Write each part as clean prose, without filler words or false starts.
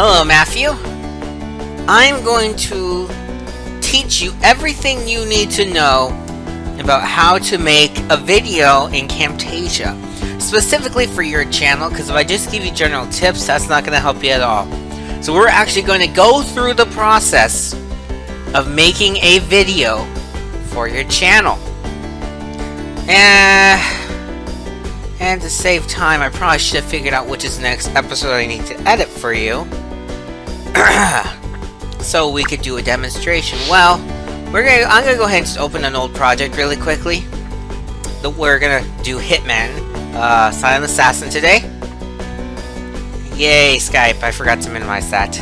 Hello, Matthew. I'm going to teach you everything you need to know about how to make a video in Camtasia, specifically for your channel, because if I just give you general tips, that's not going to help you at all. So we're actually going to go through the process of making a video for your channel. And to save time, I probably should have figured out which is the next episode I need to edit for you. So we could do a demonstration. Well, I'm gonna go ahead and just open an old project really quickly. We're gonna do Hitman, Silent Assassin today. Yay, Skype! I forgot to minimize that.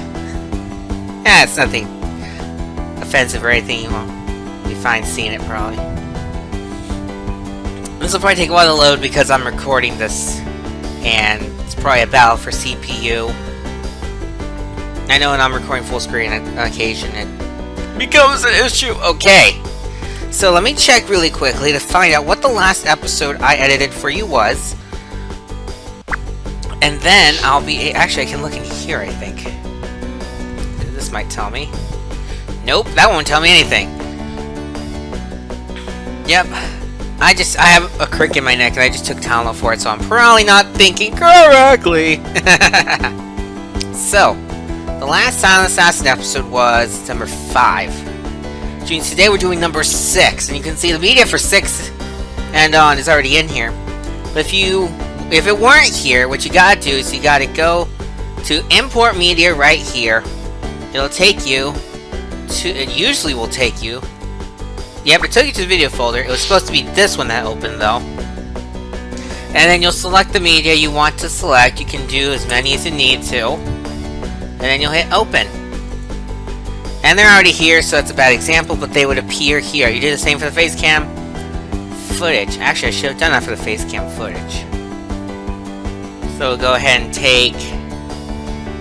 Yeah, it's nothing offensive or anything. You won't be fine seeing it probably. This will probably take a while to load because I'm recording this, and it's probably a battle for CPU. I know when I'm recording full screen on occasion, it becomes an issue. Okay, so let me check really quickly to find out what the last episode I edited for you was, and then I'll be actually I can look in here. I think this might tell me. Nope, that won't tell me anything. Yep. I have a crick in my neck and I just took Tylenol for it, so I'm probably not thinking correctly. So, the last Silent Assassin episode was number 5. Which means today we're doing number 6, and you can see the media for 6 and on is already in here. But if it weren't here, what you gotta do is you gotta go to import media right here. It'll take you to, it usually will take you. Yep, it took you to the video folder. It was supposed to be this one that opened, though. And then you'll select the media you want to select. You can do as many as you need to. And then you'll hit open. And they're already here, so that's a bad example, but they would appear here. You do the same for the face cam footage. Actually, I should have done that for the face cam footage. So we'll go ahead and take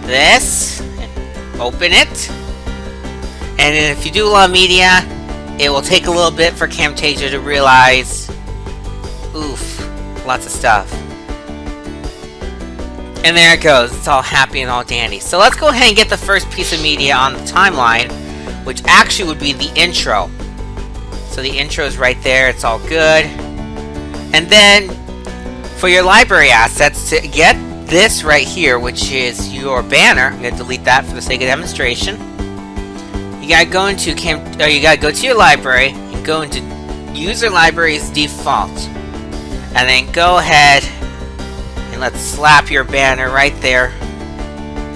this, and open it. And then if you do a lot of media, it will take a little bit for Camtasia to realize, oof, lots of stuff. And there it goes, it's all happy and all dandy. So let's go ahead and get the first piece of media on the timeline, which actually would be the intro. So the intro is right there, it's all good. And then, for your library assets, to get this right here, which is your banner, I'm going to delete that for the sake of demonstration. You gotta go into you gotta go to your library and go into user libraries default, and then go ahead and let's slap your banner right there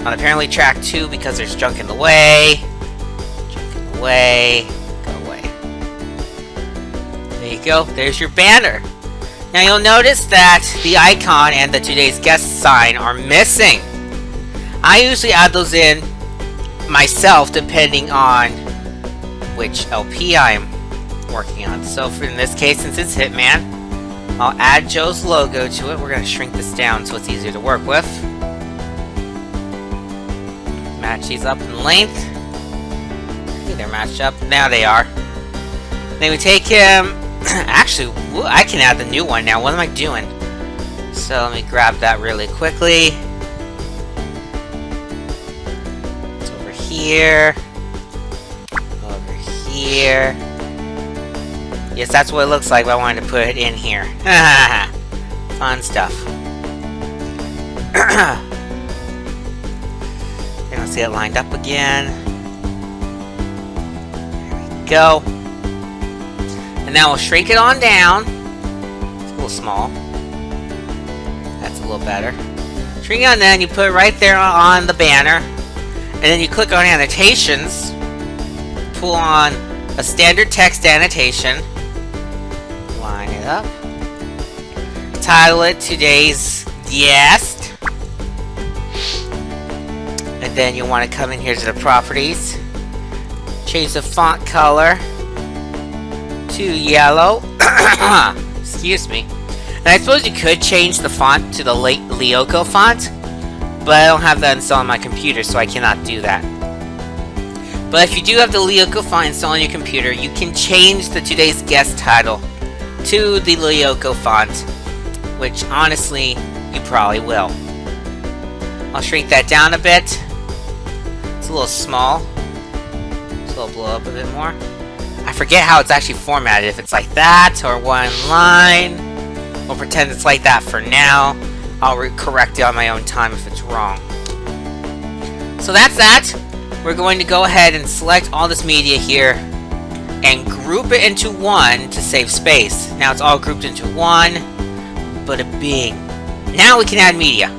on apparently track 2 because there's junk in the way. Junk in the way. Go away. There you go. There's your banner. Now you'll notice that the icon and the today's guest sign are missing. I usually add those in myself depending on which LP I'm working on. So for in this case, since it's Hitman, I'll add Joe's logo to it. We're going to shrink this down so it's easier to work with. Match these up in length. I think they're matched up. Now they are. Then we take him. Actually, I can add the new one now. What am I doing? So let me grab that really quickly. Here, over here. Yes, that's what it looks like, but I wanted to put it in here. Fun stuff. Then I'll see it lined up again. There we go. And now we'll shrink it on down. It's a little small. That's a little better. Shrink it on down, you put it right there on the banner. And then you click on annotations, pull on a standard text annotation, line it up, title it today's guest, and then you want to come in here to the properties, change the font color to yellow, excuse me, and I suppose you could change the font to the Lyoko font, but I don't have that installed on my computer, so I cannot do that. But if you do have the Lyoko font installed on your computer, you can change the today's guest title to the Lyoko font, which honestly, you probably will. I'll shrink that down a bit. It's a little small. So I'll blow up a bit more. I forget how it's actually formatted, if it's like that, or one line. We'll pretend it's like that for now. I'll correct it on my own time if it's wrong. So that's that. We're going to go ahead and select all this media here and group it into one to save space. Now it's all grouped into one. Bada bing. Now we can add media.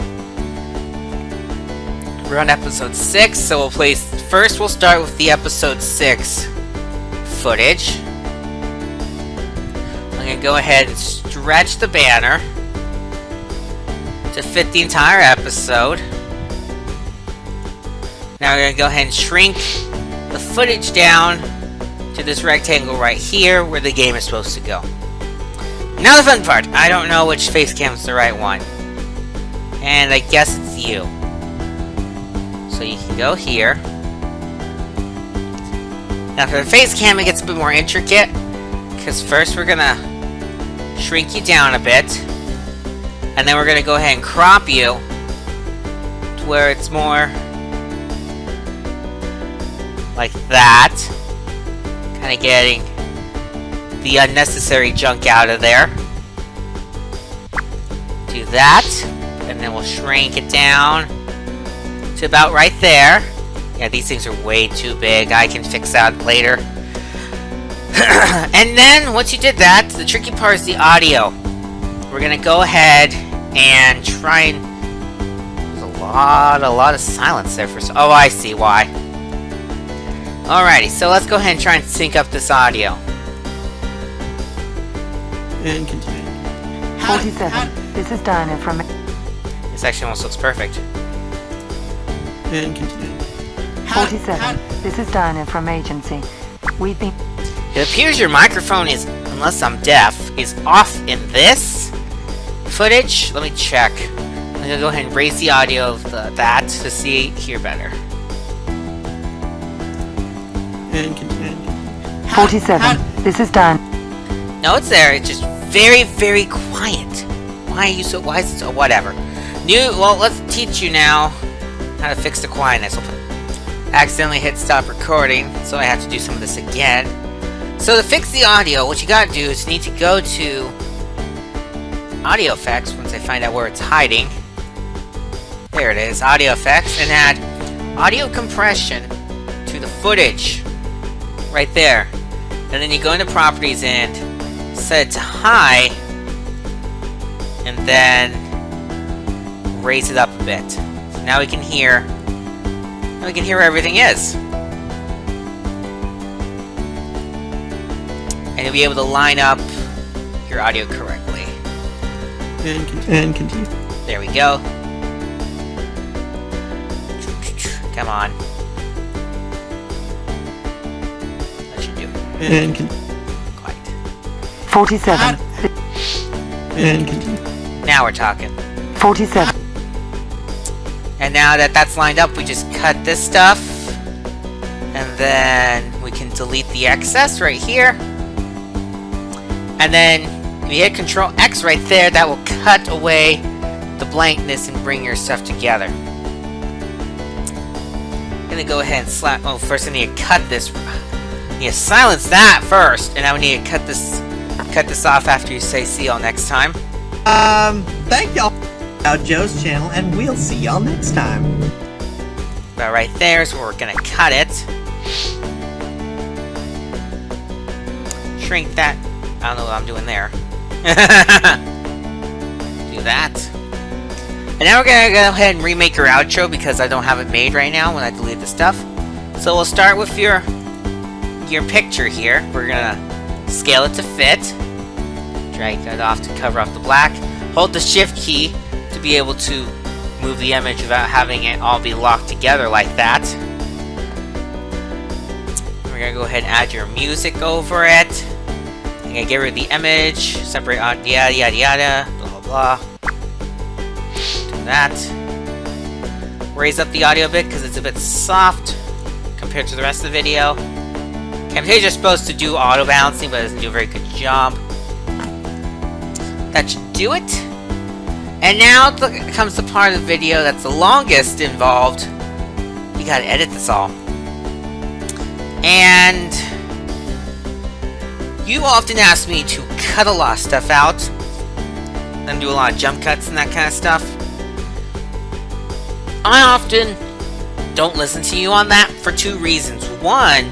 We're on episode 6, so we'll place. First, we'll start with the episode 6 footage. I'm going to go ahead and stretch the banner to fit the entire episode. Now we're going to go ahead and shrink the footage down to this rectangle right here where the game is supposed to go. Now the fun part. I don't know which face cam is the right one. And I guess it's you. So you can go here. Now for the face cam, it gets a bit more intricate, because first we're gonna shrink you down a bit, and then we're gonna go ahead and crop you to where it's more like that, kind of getting the unnecessary junk out of there. Do that, and then we'll shrink it down to about right there. Yeah, these things are way too big. I can fix that later. And then, once you did that, the tricky part is the audio. We're gonna go ahead and try and... There's a lot of silence there for... Oh, I see why. Alrighty, so let's go ahead and try and sync up this audio. And continue. 47. This is Dinah from... This actually almost looks perfect. And continue. 47. This is Dinah from Agency. We've been... It appears your microphone is, unless I'm deaf, is off in this footage. Let me check. I'm gonna go ahead and raise the audio of that to hear better. And continue. 47. This is Dinah. No, it's there. It's just very, very quiet. Why is it so... Whatever. Well, let's teach you now how to fix the quietness. Accidentally hit stop recording, so I have to do some of this again. So to fix the audio, what you gotta do is you need to go to audio effects once I find out where it's hiding. There it is, audio effects, and add audio compression to the footage right there. And then you go into properties and set it to high, and then raise it up a bit. So now we can hear where everything is. And you'll be able to line up your audio correctly. And continue. There we go. Come on. That should do it. And continue. Quite. 47. And continue. Now we're talking. 47. And now that that's lined up, we just cut this stuff. And then we can delete the excess right here. And then if you hit Control X right there, that will cut away the blankness and bring your stuff together. I'm gonna go ahead and slap... Oh, first I need to cut this. I need to silence that first. And I need to cut this off after you say see y'all next time. Thank y'all out Joe's channel, and we'll see y'all next time. About right there is where we're gonna cut it. Shrink that. I don't know what I'm doing there. Do that. And now we're gonna go ahead and remake your outro because I don't have it made right now when I delete the stuff. So we'll start with your picture here. We're gonna scale it to fit. Drag that off to cover off the black. Hold the shift key to be able to move the image without having it all be locked together like that. We're gonna go ahead and add your music over it. I'm gonna get rid of the image, separate out yada yada yada, blah blah blah. Do that. Raise up the audio a bit because it's a bit soft compared to the rest of the video. Camtasia is supposed to do auto balancing, but it doesn't do a very good job. That should do it. And now comes the part of the video that's the longest involved, you gotta edit this all. And you often ask me to cut a lot of stuff out and do a lot of jump cuts and that kind of stuff. I often don't listen to you on that for two reasons. One,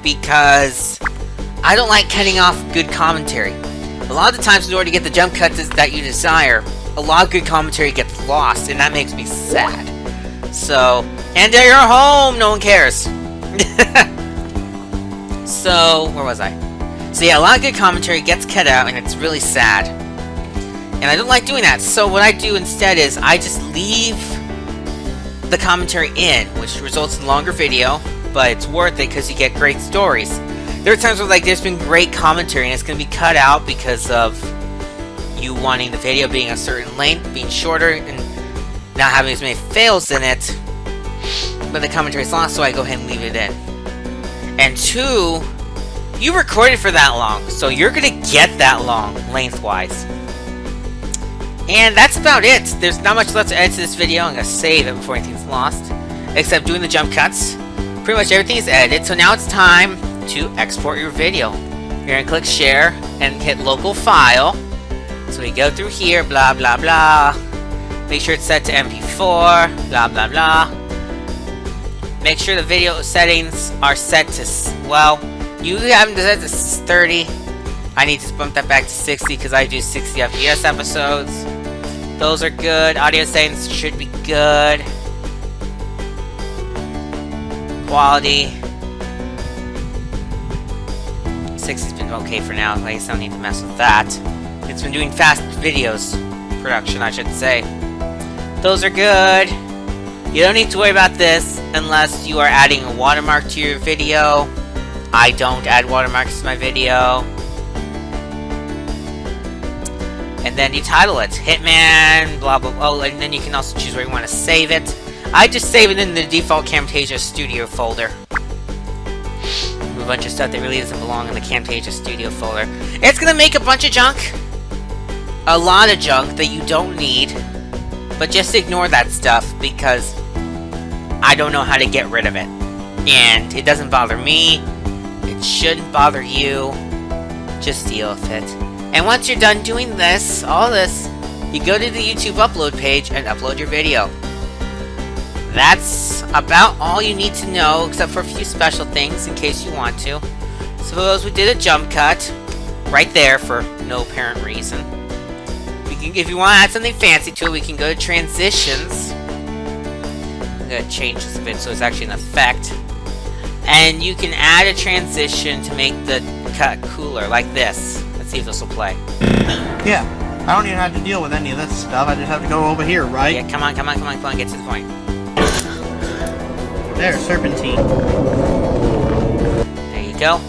because I don't like cutting off good commentary. A lot of the times, in order to get the jump cuts that you desire, a lot of good commentary gets lost, and that makes me sad. So, and you're home, no one cares. So, where was I? So yeah, a lot of good commentary gets cut out, and it's really sad. And I don't like doing that, so what I do instead is I just leave the commentary in, which results in longer video, but it's worth it because you get great stories. There are times where like there's been great commentary and it's going to be cut out because of you wanting the video being a certain length, being shorter, and not having as many fails in it, but the commentary is long, so I go ahead and leave it in. And two, you recorded for that long, so you're going to get that long lengthwise. And that's about it. There's not much left to edit to this video. I'm going to save it before anything's lost, except doing the jump cuts. Pretty much everything is edited, so now it's time to export your video. You're going to click share and hit local file. So we go through here, blah blah blah. Make sure it's set to MP4, blah blah blah. Make sure the video settings are set to, well, you haven't set to 30. I need to bump that back to 60 because I do 60 FPS episodes. Those are good. Audio settings should be good. Quality 60's been okay for now. I guess I don't need to mess with that. It's been doing fast videos production, I should say. Those are good. You don't need to worry about this unless you are adding a watermark to your video. I don't add watermarks to my video. And then you title it Hitman, blah blah blah. Oh, and then you can also choose where you want to save it. I just save it in the default Camtasia Studio folder. A bunch of stuff that really doesn't belong in the Camtasia Studio folder. It's gonna make a bunch of junk. A lot of junk that you don't need. But just ignore that stuff because I don't know how to get rid of it. And it doesn't bother me. It shouldn't bother you. Just deal with it. And once you're done doing this, all this, you go to the YouTube upload page and upload your video. That's about all you need to know, except for a few special things in case you want to. Suppose we did a jump cut right there for no apparent reason. We can, if you want to add something fancy to it, we can go to transitions. I'm going to change this a bit so it's actually an effect. And you can add a transition to make the cut cooler, like this. Let's see if this will play. Yeah, I don't even have to deal with any of this stuff. I just have to go over here, right? Yeah, come on, come on, come on, come on, get to the point. There, serpentine. There you go.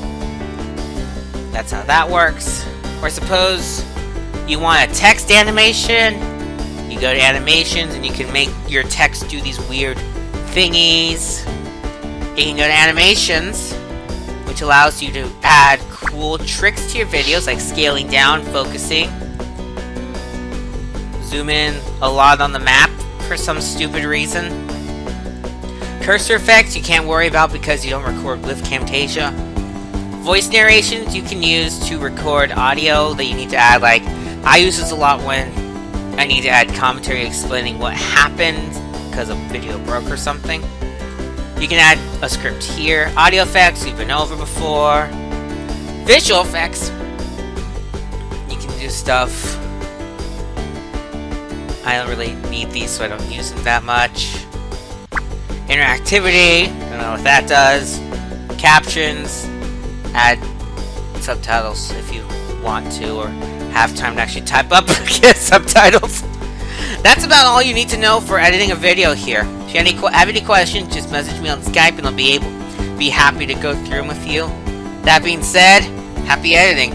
That's how that works. Or suppose you want a text animation. You go to animations and you can make your text do these weird thingies. You can go to animations, which allows you to add cool tricks to your videos, like scaling down, focusing, zoom in a lot on the map for some stupid reason. Cursor effects you can't worry about because you don't record with Camtasia. Voice narrations you can use to record audio that you need to add, like I use this a lot when I need to add commentary explaining what happened because a video broke or something. You can add a script here. Audio effects we've been over before. Visual effects you can do stuff. I don't really need these, so I don't use them that much. Interactivity, don't know what that does. Captions, add subtitles if you want to, or have time to actually type up subtitles. That's about all you need to know for editing a video here. If you have any questions, just message me on Skype and I'll be happy to go through them with you. That being said, happy editing.